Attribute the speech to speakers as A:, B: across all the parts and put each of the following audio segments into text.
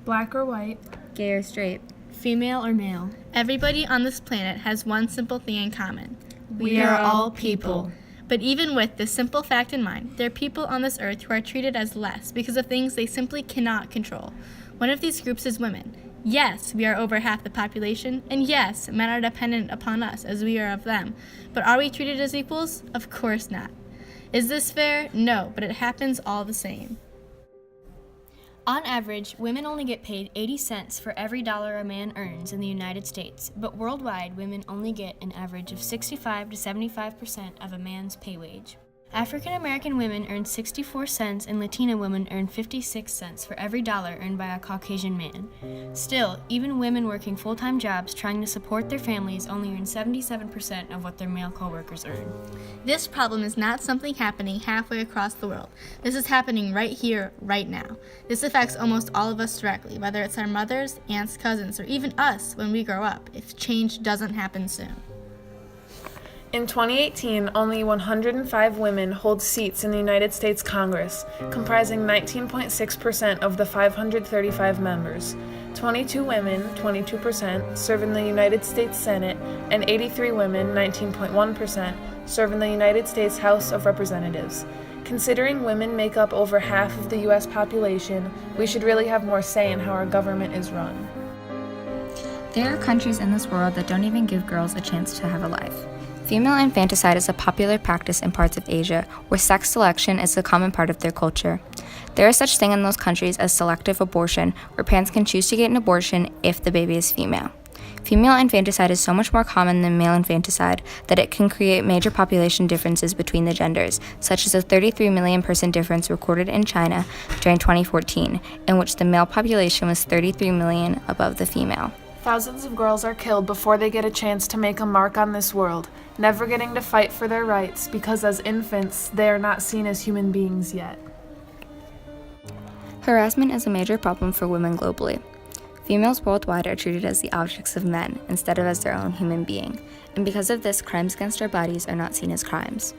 A: black or white,
B: gay or straight,
C: female or male.
D: Everybody on this planet has one simple thing in common.
C: We are all people.
D: But even with this simple fact in mind, there are people on this earth who are treated as less because of things they simply cannot control. One of these groups is women. Yes, we are over half the population, and yes, men are dependent upon us as we are of them. But are we treated as equals? Of course not. Is this fair? No, but it happens all the same.
E: On average, women only get paid 80 cents for every dollar a man earns in the United States, but worldwide, women only get an average of 65 to 75% of a man's pay wage. African American women earn 64 cents and Latina women earn 56 cents for every dollar earned by a Caucasian man. Still, even women working full-time jobs trying to support their families only earn 77% of what their male coworkers earn.
D: This problem is not something happening halfway across the world. This is happening right here, right now. This affects almost all of us directly, whether it's our mothers, aunts, cousins, or even us when we grow up, if change doesn't happen soon.
A: In 2018, only 105 women hold seats in the United States Congress, comprising 19.6% of the 535 members. 22 women, 22%, serve in the United States Senate, and 83 women, 19.1%, serve in the United States House of Representatives. Considering women make up over half of the U.S. population, we should really have more say in how our government is run.
B: There are countries in this world that don't even give girls a chance to have a life. Female infanticide is a popular practice in parts of Asia, where sex selection is a common part of their culture. There is such thing in those countries as selective abortion, where parents can choose to get an abortion if the baby is female. Female infanticide is so much more common than male infanticide that it can create major population differences between the genders, such as a 33 million person difference recorded in China during 2014, in which the male population was 33 million above the female.
A: Thousands of girls are killed before they get a chance to make a mark on this world, never getting to fight for their rights because as infants, they are not seen as human beings yet.
B: Harassment is a major problem for women globally. Females worldwide are treated as the objects of men instead of as their own human being, and because of this, crimes against our bodies are not seen as crimes.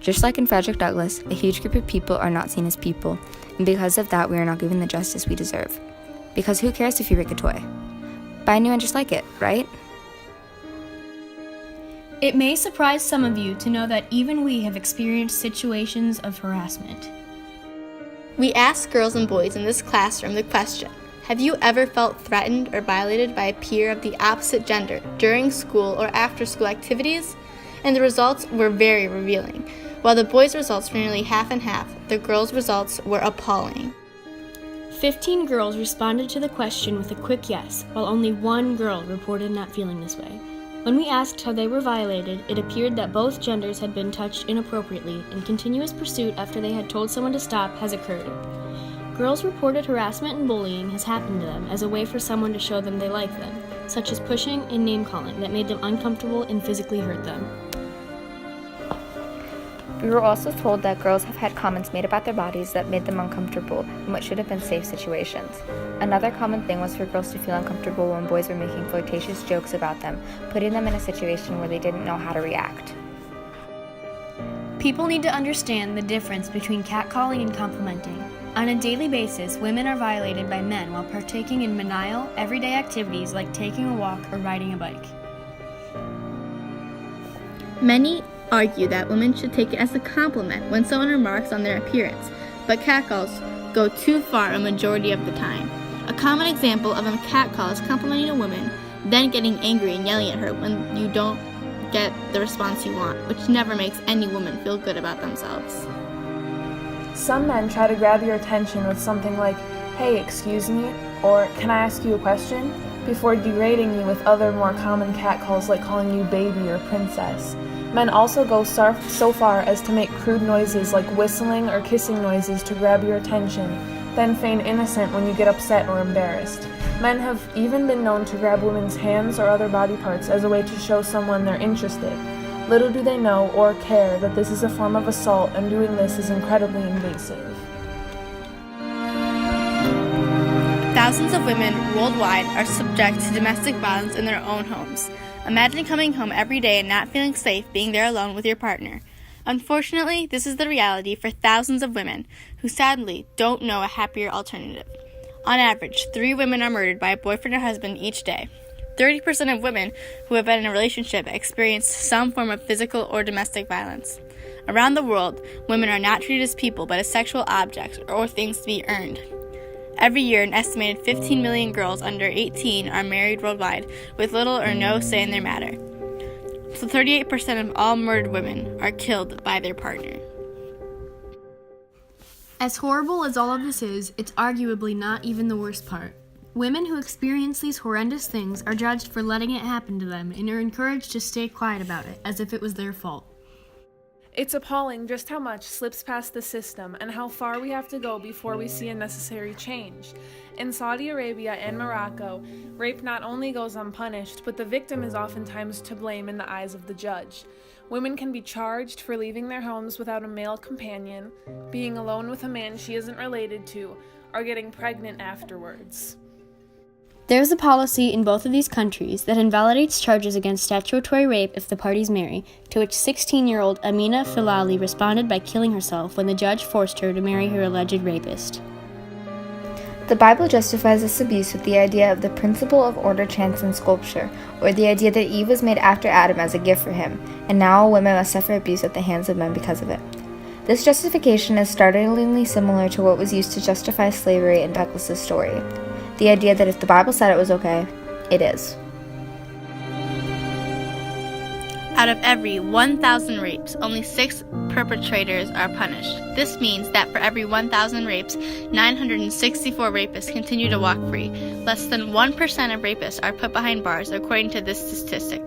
B: Just like in Frederick Douglass, a huge group of people are not seen as people, and because of that, we are not given the justice we deserve. Because who cares if you break a toy? Buy a new one just like it, right?
E: It may surprise some of you to know that even we have experienced situations of harassment.
D: We asked girls and boys in this classroom the question, have you ever felt threatened or violated by a peer of the opposite gender during school or after school activities? And the results were very revealing. While the boys' results were nearly half and half, the girls' results were appalling.
E: 15 girls responded to the question with a quick yes, while only one girl reported not feeling this way. When we asked how they were violated, it appeared that both genders had been touched inappropriately, and continuous pursuit after they had told someone to stop has occurred. Girls reported harassment and bullying has happened to them as a way for someone to show them they like them, such as pushing and name-calling that made them uncomfortable and physically hurt them.
B: We were also told that girls have had comments made about their bodies that made them uncomfortable in what should have been safe situations. Another common thing was for girls to feel uncomfortable when boys were making flirtatious jokes about them, putting them in a situation where they didn't know how to react.
E: People need to understand the difference between catcalling and complimenting. On a daily basis, women are violated by men while partaking in menial, everyday activities like taking a walk or riding a bike.
D: Many argue that women should take it as a compliment when someone remarks on their appearance, but catcalls go too far a majority of the time. A common example of a catcall is complimenting a woman, then getting angry and yelling at her when you don't get the response you want, which never makes any woman feel good about themselves.
A: Some men try to grab your attention with something like, "Hey, excuse me," or "Can I ask you a question?" before degrading you with other more common catcalls like calling you baby or princess. Men also go so far as to make crude noises like whistling or kissing noises to grab your attention, then feign innocent when you get upset or embarrassed. Men have even been known to grab women's hands or other body parts as a way to show someone they're interested. Little do they know or care that this is a form of assault, and doing this is incredibly invasive.
D: Thousands of women worldwide are subject to domestic violence in their own homes. Imagine coming home every day and not feeling safe being there alone with your partner. Unfortunately, this is the reality for thousands of women who sadly don't know a happier alternative. On average, 3 women are murdered by a boyfriend or husband each day. 30% of women who have been in a relationship experience some form of physical or domestic violence. Around the world, women are not treated as people but as sexual objects or things to be earned. Every year, an estimated 15 million girls under 18 are married worldwide with little or no say in their matter. So 38% of all murdered women are killed by their partner.
E: As horrible as all of this is, it's arguably not even the worst part. Women who experience these horrendous things are judged for letting it happen to them and are encouraged to stay quiet about it, as if it was their fault.
A: It's appalling just how much slips past the system and how far we have to go before we see a necessary change. In Saudi Arabia and Morocco, rape not only goes unpunished, but the victim is oftentimes to blame in the eyes of the judge. Women can be charged for leaving their homes without a male companion, being alone with a man she isn't related to, or getting pregnant afterwards.
E: There's a policy in both of these countries that invalidates charges against statutory rape if the parties marry, to which 16-year-old Amina Filali responded by killing herself when the judge forced her to marry her alleged rapist.
B: The Bible justifies this abuse with the idea of the principle of order, chance, and sculpture, or the idea that Eve was made after Adam as a gift for him, and now women must suffer abuse at the hands of men because of it. This justification is startlingly similar to what was used to justify slavery in Douglas's story. The idea that if the Bible said it was okay, it is.
D: Out of every 1,000 rapes, only 6 perpetrators are punished. This means that for every 1,000 rapes, 964 rapists continue to walk free. Less than 1% of rapists are put behind bars, according to this statistic.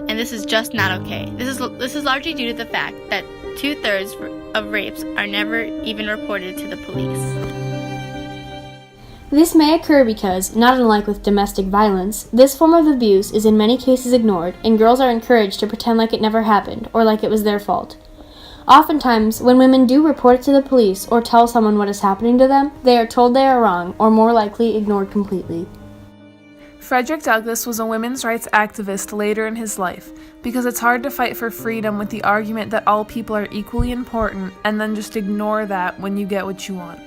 D: And this is just not okay. This is largely due to the fact that 2/3 of rapes are never even reported to the police.
E: This may occur because, not unlike with domestic violence, this form of abuse is in many cases ignored, and girls are encouraged to pretend like it never happened, or like it was their fault. Oftentimes, when women do report it to the police or tell someone what is happening to them, they are told they are wrong, or more likely ignored completely.
A: Frederick Douglass was a women's rights activist later in his life, because it's hard to fight for freedom with the argument that all people are equally important, and then just ignore that when you get what you want.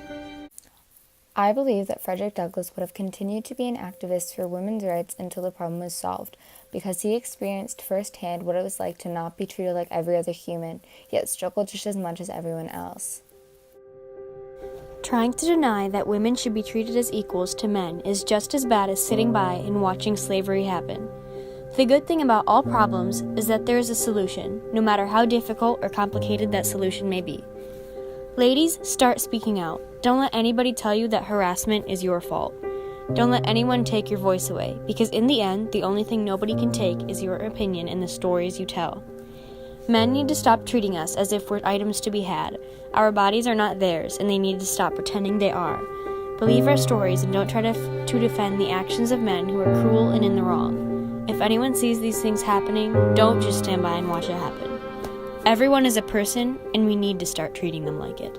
B: I believe that Frederick Douglass would have continued to be an activist for women's rights until the problem was solved, because he experienced firsthand what it was like to not be treated like every other human, yet struggle just as much as everyone else.
E: Trying to deny that women should be treated as equals to men is just as bad as sitting by and watching slavery happen. The good thing about all problems is that there is a solution, no matter how difficult or complicated that solution may be. Ladies, start speaking out. Don't let anybody tell you that harassment is your fault. Don't let anyone take your voice away, because in the end, the only thing nobody can take is your opinion and the stories you tell. Men need to stop treating us as if we're items to be had. Our bodies are not theirs, and they need to stop pretending they are. Believe our stories and don't try to defend the actions of men who are cruel and in the wrong. If anyone sees these things happening, don't just stand by and watch it happen. Everyone is a person, and we need to start treating them like it.